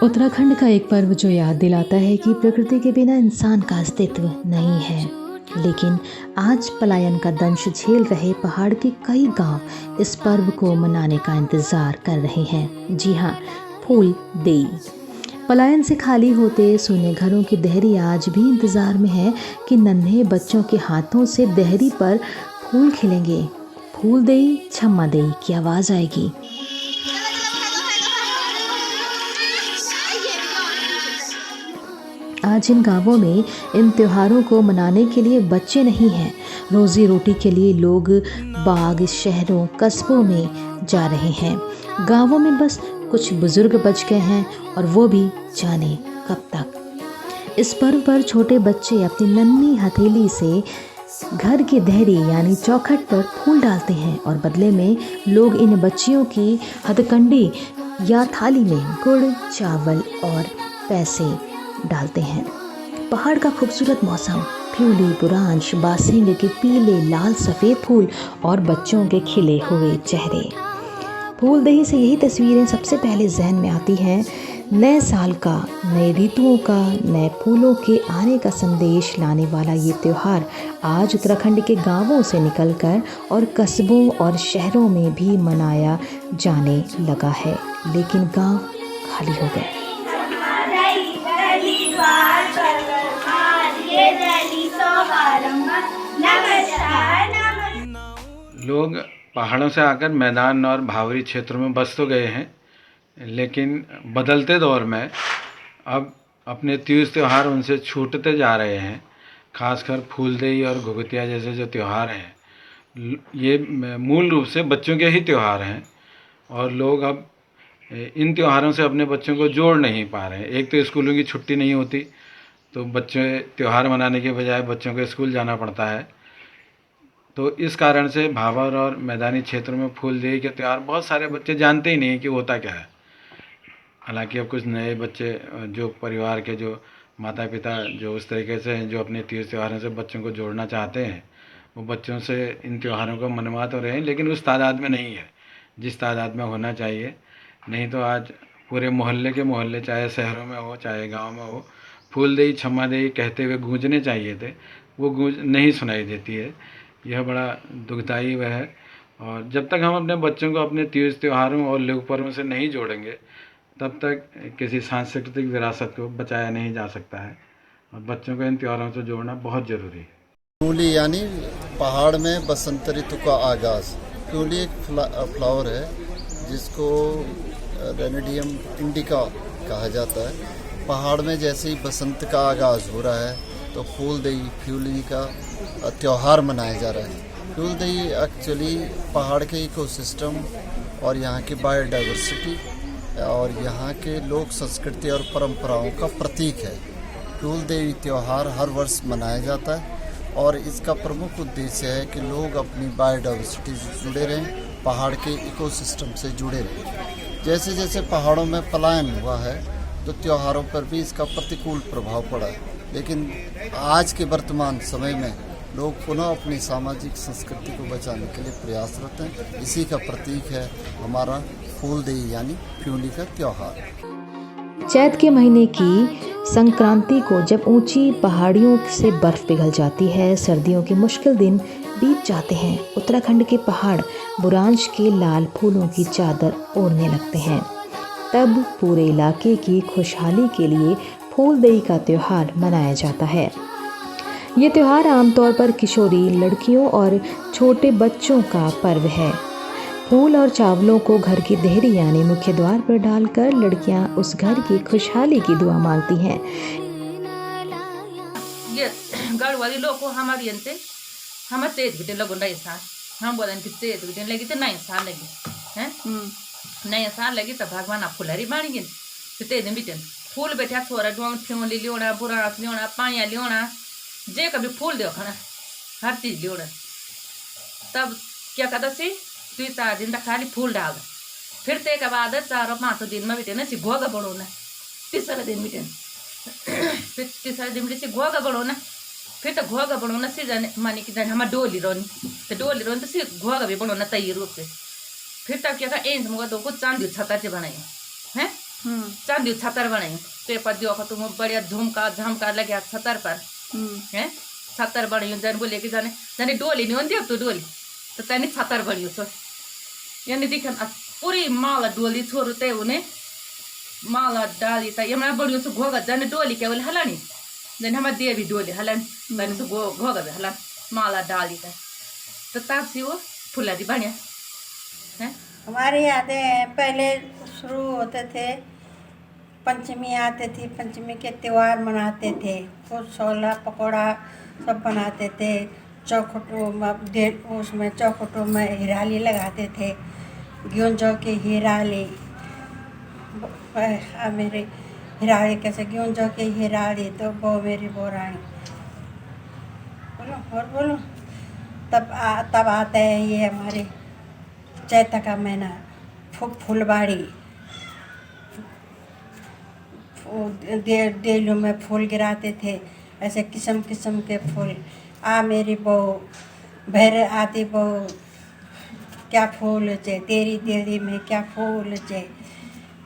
उत्तराखंड का एक पर्व जो याद दिलाता है कि प्रकृति के बिना इंसान का अस्तित्व नहीं है। लेकिन आज पलायन का दंश झेल रहे पहाड़ के कई गांव इस पर्व को मनाने का इंतजार कर रहे हैं। जी हाँ, फूल देई। पलायन से खाली होते सूने घरों की देहरी आज भी इंतजार में है कि नन्हे बच्चों के हाथों से देहरी पर फूल खिलेंगे। फूल देई छम्मा देई की आवाज़ आएगी। आज इन गांवों में इन त्योहारों को मनाने के लिए बच्चे नहीं हैं। रोजी रोटी के लिए लोग बाग, शहरों, कस्बों में जा रहे हैं। गांवों में बस कुछ बुजुर्ग बच गए हैं और वो भी जाने कब तक। इस पर्व पर छोटे बच्चे अपनी नन्ही हथेली से घर की देहरी यानी चौखट पर फूल डालते हैं और बदले में लोग इन बच्चियों की हथकंडी या थाली में गुड़, चावल और पैसे डालते हैं। पहाड़ का खूबसूरत मौसम, फ्यूली, बुरांश, बासिंग के पीले, लाल, सफ़ेद फूल और बच्चों के खिले हुए चेहरे। फूलदेही से यही तस्वीरें सबसे पहले जहन में आती हैं। नए साल का, नए ऋतुओं का, नए फूलों के आने का संदेश लाने वाला ये त्यौहार आज उत्तराखंड के गांवों से निकलकर और कस्बों और शहरों में भी मनाया जाने लगा है। लेकिन गांव खाली हो गए। लोग पहाड़ों से आकर मैदान और भावरी क्षेत्रों में बस तो गए हैं, लेकिन बदलते दौर में अब अपने तीज त्यौहार उनसे छूटते जा रहे हैं। खासकर फूलदेई और घुघुतिया जैसे जो त्यौहार हैं, ये मूल रूप से बच्चों के ही त्यौहार हैं और लोग अब इन त्योहारों से अपने बच्चों को जोड़ नहीं पा रहे हैं। एक तो स्कूलों की छुट्टी नहीं होती, तो बच्चे त्यौहार मनाने के बजाय बच्चों को स्कूल जाना पड़ता है। तो इस कारण से भावर और मैदानी क्षेत्रों में फूलदेई के त्यौहार बहुत सारे बच्चे जानते ही नहीं कि होता क्या है। हालांकि अब कुछ नए बच्चे जो परिवार के जो माता पिता जो उस तरीके से हैं, जो अपने तीज त्योहारों से बच्चों को जोड़ना चाहते हैं, वो बच्चों से इन त्योहारों को मनवा तो रहे हैं, लेकिन उस तादाद में नहीं है जिस तादाद में होना चाहिए। नहीं तो आज पूरे मोहल्ले के मोहल्ले, चाहे शहरों में हो चाहे गाँव में हो, फूलदेई छम्मा देई कहते हुए गूंजने चाहिए थे, वो गूंज नहीं सुनाई देती है। यह बड़ा दुखदाई वह है। और जब तक हम अपने बच्चों को अपने तीज त्योहारों और लोक पर्वों से नहीं जोड़ेंगे, तब तक किसी सांस्कृतिक विरासत को बचाया नहीं जा सकता है और बच्चों को इन त्योहारों से जोड़ना बहुत ज़रूरी है। फ्यूली यानी पहाड़ में बसंत ऋतु का आगाज़। फ्यूली एक फ्लावर है जिसको रेनेडियम इंडिका कहा जाता है। पहाड़ में जैसे ही बसंत का आगाज़ हो रहा है तो फूलदेई फ्यूली का त्यौहार मनाया जा रहा है। फूलदेई एक्चुअली पहाड़ के इकोसिस्टम और यहाँ की बायोडाइवर्सिटी और यहाँ के लोक संस्कृति और परंपराओं का प्रतीक है। फूलदेई त्यौहार हर वर्ष मनाया जाता है और इसका प्रमुख उद्देश्य है कि लोग अपनी बायोडाइवर्सिटी से जुड़े रहें, पहाड़ के इकोसिस्टम से जुड़े रहें। जैसे जैसे पहाड़ों में पलायन हुआ है तो त्योहारों पर भी इसका प्रतिकूल प्रभाव पड़ा है, लेकिन आज के वर्तमान समय में लोग पुनः अपनी सामाजिक संस्कृति को बचाने के लिए प्रयासरत हैं। इसी का प्रतीक है हमारा फूलदेई यानी फ्यूली का त्यौहार। चैत के महीने की संक्रांति को जब ऊंची पहाड़ियों से बर्फ पिघल जाती है, सर्दियों के मुश्किल दिन बीत जाते हैं, उत्तराखंड के पहाड़ बुरांश के लाल फूलों की चादर ओढ़ने लगते हैं। तब पूरे इलाके की खुशहाली के लिए फूलदेई का त्यौहार मनाया जाता है। ये त्यौहार आमतौर पर किशोरी लड़कियों और छोटे बच्चों का पर्व है। फूल और चावलों को घर की देहरी यानी मुख्य द्वार पर डालकर लड़कियां उस घर की खुशहाली की दुआ मांगती हैं। ये गढ़वाली लोग को हमारी अंते हम तेज बिटे लगो नए साल हम बोलन कि तेज बिटे लगी तो नए साल लगी हैं नए साल लगी तो भगवान आप फुलहरी मारेंगे तो तेज बिटे फूल बैठा छोरा डोंग फ्योली लियोना बुरास लियोना पाया लियोना जे कभी फूल दो खाना हर चीज लियोना। तब क्या कहता सी 2-4 दिन तक खाली फूल डाल फिर ते के बाद 4-5 दिन में बिटे ना सी घोगा बड़ो ना तीसरा दिन बिटे फिर तीसरा दिन बिटे सी घोगा बड़ो ना फिर तो घोगा बड़ो ना सी जाने मानी कि जाने हमार डोली रोनी तो सी घोगा भी बड़ो ना तैयार रूप से फिर तब क्या एंज मुगा दो को चांदी छता से बनाए हैं चांदी छतर बनाई पेपर दियो तुम बढ़िया झुमका झमका लगे छतर पर हैं छतर बनी जन बोले कि जाने जाने डोली नहीं होती अब तो डोली तो तनी छतर बनियो सो यानी दिखन पूरी माला डोली छोड़ते उन्हें माला डाली था ये मैं बनियो सो घोगा जाने डोली क्या बोले हलानी जाने हमारे देवी डोली हलन जाने सो घोगा हलन माला डाली था तो तब से वो फुला दी बढ़िया हैं। हमारे यादें पहले शुरू होते थे, पंचमी आते थी, पंचमी के त्यौहार मनाते थे, कुछ छोला पकौड़ा सब बनाते थे, चौखटों में उसमें चौखटों में हिराली लगाते थे, गेहूं जौ के हिराली मेरे हिराली कैसे गेहूं जौ के हिराली तो वो मेरी बोरानी बोलो और बोलो तब आते हैं ये हमारे चैत का महीना फुलबाड़ी डेलों में फूल गिराते थे ऐसे किस्म किस्म के फूल मेरी बहू भैर आती बहू क्या फूल चे तेरी तेरी में क्या फूल चे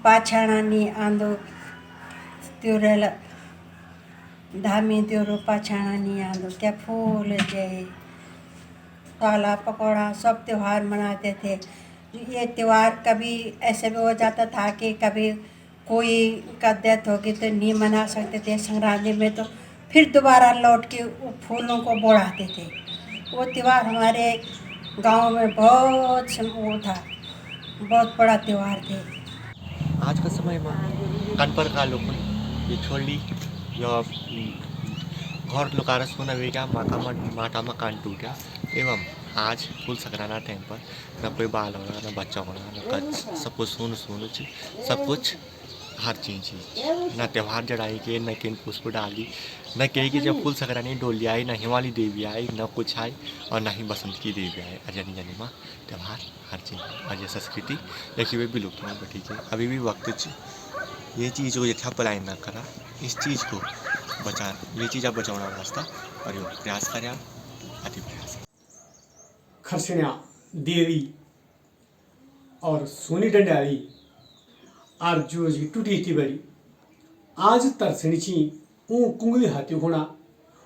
पाछाणानी आंदो त्योरेल धामी त्योरो पाछाणानी आंदो क्या फूल चे काला पकौड़ा सब त्यौहार मनाते थे। ये त्यौहार कभी ऐसे भी हो जाता था कि कभी कोई का डेथ होगी तो नहीं मना सकते थे संक्रांति में तो फिर दोबारा लौट के फूलों को बढ़ाते थे। वो त्यौहार हमारे गांव में बहुत वो था, बहुत बड़ा त्यौहार थे। आज का समय में कनपर का लोग ये छोड़ी या घर लोकारा सुना बेगा माटा में कान टूटा एवं आज फूल सकराना टाइम पर न कोई बाल होना न बच्चा होना न कच सब कुछ सुन सब कुछ हर चीज़ न त्यौहार जड़ाई के न किन पुष्प डाली न कही कि जब फूल सकरानी डोली आई न हिमालय देवी आई न कुछ आई और न ही बसंत की देवी आई अजनी जनी माँ त्यौहार हर चीज़ और ये संस्कृति देखिए वे विलुप्त होना ठीक है अभी भी वक्त ये चीज़ को यथा पलायन न करा इस चीज़ को बचा ये चीज़ आप बचाना रास्ता और ये प्रयास करें अति प्रयास खरसण्या देवी और सोनी डंडारी आर जो टूटी थी बड़ी आज तरसनीची कुंगली हाथी होना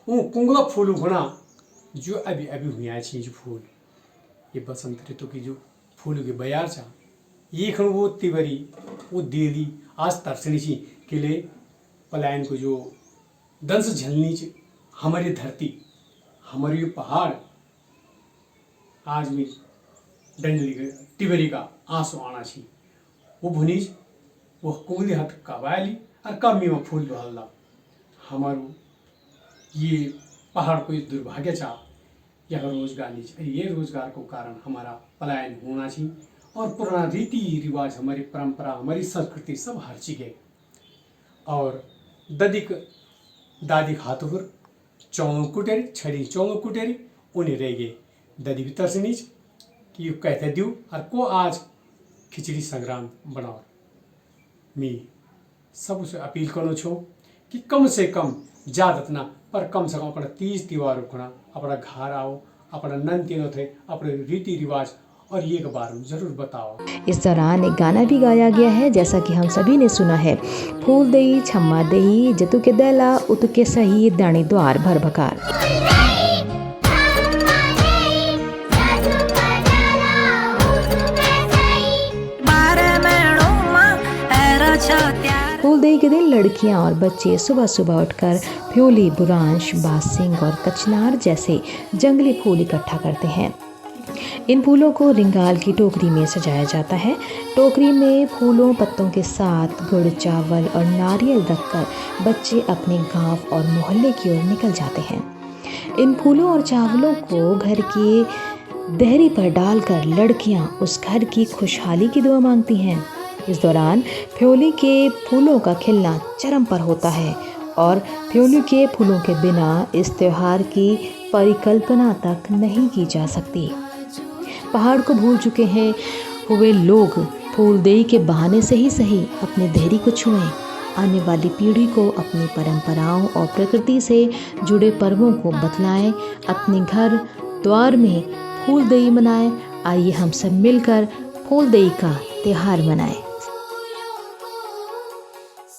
कुंगला फूल होना जो अभी अभी हुआ जो फूल ये बसंत ऋतु की जो फूल के बयार था ये खन वो तिबरी वो देवी आज तरसनीची के लिए पलायन को जो दंश झलनी हमारी धरती हमारी पहाड़ आज भी डंडली तिबरी का आंसू आना छी वो भुनीज वो कुंगली हाथ काबाली और कमी में फूल डालना हमारो ये पहाड़ को इस दुर्भाग्य चा यह रोजगार नहीं ये रोजगार को कारण हमारा पलायन होना चाहिए और पुराना रीति रिवाज हमारी परंपरा हमारी संस्कृति सब हर चीज़ और दादी हाथों पर चौंग कुटेरी छड़ी चौंग कुटेरी उन्हें रह गए ददी भी तरसनीच कि कहते दियो और को आज खिचड़ी संग्राम बनाओ मी सब उसे अपील करो छो कि कम से कम ज़्यादा ना पर कम से कम अपना तीज त्यौहार रखना अपना घर आओ अपना नन तीनों थे अपने रीति रिवाज और ये के बारे में जरूर बताओ। इस दौरान एक गाना भी गाया गया है जैसा कि हम सभी ने सुना है। फूल देई छम्मा देई जतु के दैला उतु के सही दानी द्वार भर भकार। फूलदेई के दिन लड़कियां और बच्चे सुबह सुबह उठकर फ्योली, बुरांश, बासिंग और कचनार जैसे जंगली फूल इकट्ठा करते हैं। इन फूलों को रिंगाल की टोकरी में सजाया जाता है। टोकरी में फूलों पत्तों के साथ गुड़, चावल और नारियल रखकर बच्चे अपने गांव और मोहल्ले की ओर निकल जाते हैं। इन फूलों और चावलों को घर की देहरी पर डालकर लड़कियां उस घर की खुशहाली की दुआ मांगती हैं। इस दौरान फ्योली के फूलों का खिलना चरम पर होता है और फ्योली के फूलों के बिना इस त्योहार की परिकल्पना तक नहीं की जा सकती। पहाड़ को भूल चुके हैं हुए लोग फूलदेई के बहाने से ही सही अपने देहरी को छुएं। आने वाली पीढ़ी को अपनी परंपराओं और प्रकृति से जुड़े पर्वों को बतलाएं। अपने घर द्वार में फूलदेई मनाएं। आइए हम सब मिलकर फूलदेई का त्योहार मनाएं।